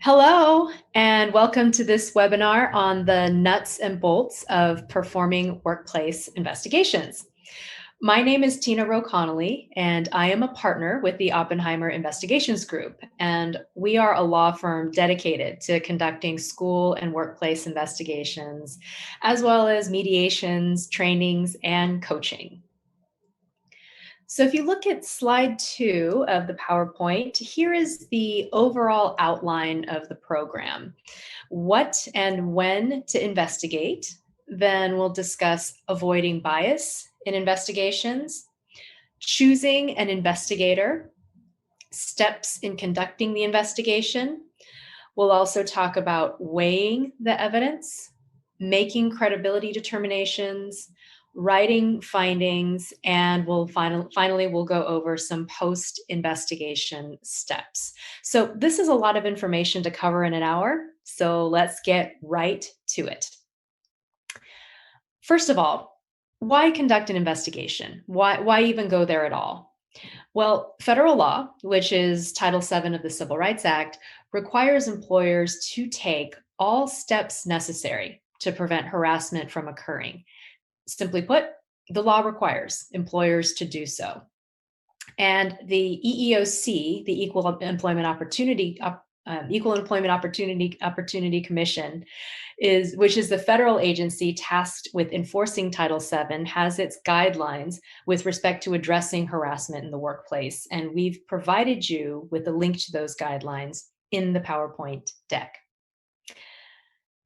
Hello, and welcome to this webinar on the nuts and bolts of performing workplace investigations. My name is Tina Ro-Connolly, and I am a partner with the Oppenheimer Investigations Group, and we are a law firm dedicated to conducting school and workplace investigations, as well as mediations, trainings, and coaching. So if you look at slide 2 of the PowerPoint, here is the overall outline of the program. What and when to investigate. Then we'll discuss avoiding bias in investigations, choosing an investigator, steps in conducting the investigation. We'll also talk about weighing the evidence, making credibility determinations, writing findings, and finally we'll go over some post-investigation steps. So this is a lot of information to cover in an hour, so let's get right to it. First of all, why conduct an investigation? Why even go there at all? Well, federal law, which is Title VII of the Civil Rights Act, requires employers to take all steps necessary to prevent harassment from occurring. Simply put, the law requires employers to do so. And the EEOC, the Equal Employment Opportunity Commission, which is the federal agency tasked with enforcing Title VII, has its guidelines with respect to addressing harassment in the workplace. And we've provided you with a link to those guidelines in the PowerPoint deck.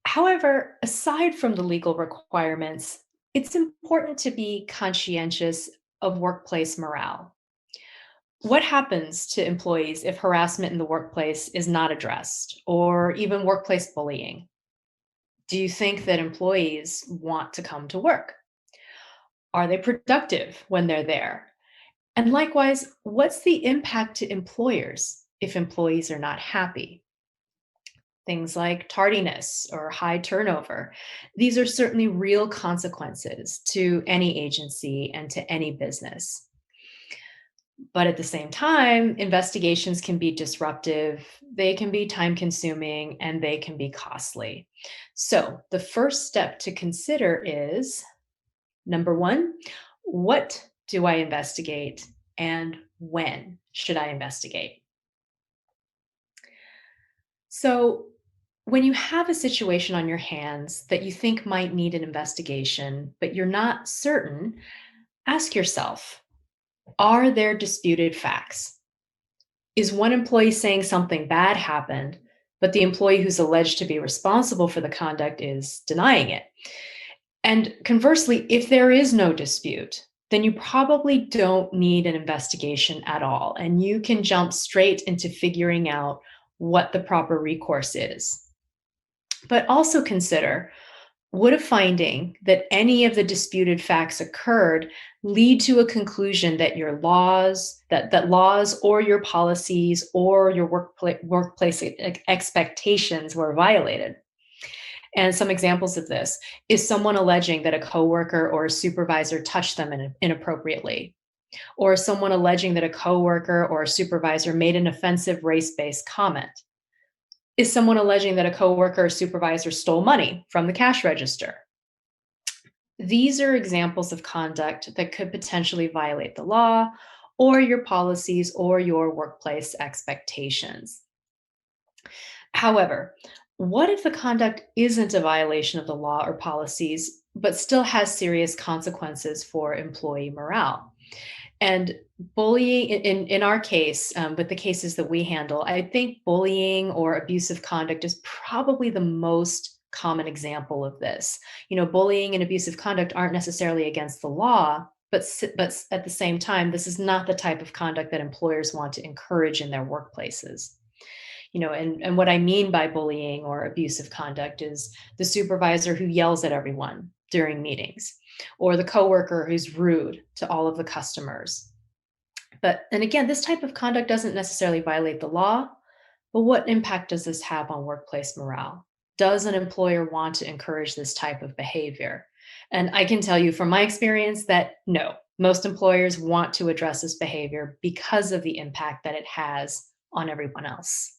However, aside from the legal requirements, it's important to be conscientious of workplace morale. What happens to employees if harassment in the workplace is not addressed, or even workplace bullying? Do you think that employees want to come to work? Are they productive when they're there? And likewise, what's the impact to employers if employees are not happy? Things like tardiness or high turnover. These are certainly real consequences to any agency and to any business. But at the same time, investigations can be disruptive, they can be time consuming, and they can be costly. So the first step to consider is, number one, what do I investigate and when should I investigate? So when you have a situation on your hands that you think might need an investigation, but you're not certain, ask yourself, are there disputed facts? Is one employee saying something bad happened, but the employee who's alleged to be responsible for the conduct is denying it? And conversely, if there is no dispute, then you probably don't need an investigation at all, and you can jump straight into figuring out what the proper recourse is. But also consider, would a finding that any of the disputed facts occurred lead to a conclusion that your laws, that laws or your policies or your workplace expectations were violated? And some examples of this is someone alleging that a coworker or a supervisor touched them inappropriately, or someone alleging that a coworker or a supervisor made an offensive race-based comment. Is someone alleging that a coworker or supervisor stole money from the cash register? These are examples of conduct that could potentially violate the law or your policies or your workplace expectations. However, what if the conduct isn't a violation of the law or policies, but still has serious consequences for employee morale? And bullying, in our case, with the cases that we handle, I think bullying or abusive conduct is probably the most common example of this. Bullying and abusive conduct aren't necessarily against the law, but at the same time, this is not the type of conduct that employers want to encourage in their workplaces. And what I mean by bullying or abusive conduct is the supervisor who yells at everyone during meetings, or the coworker who's rude to all of the customers. And again, this type of conduct doesn't necessarily violate the law, but what impact does this have on workplace morale? Does an employer want to encourage this type of behavior? And I can tell you from my experience that no, most employers want to address this behavior because of the impact that it has on everyone else.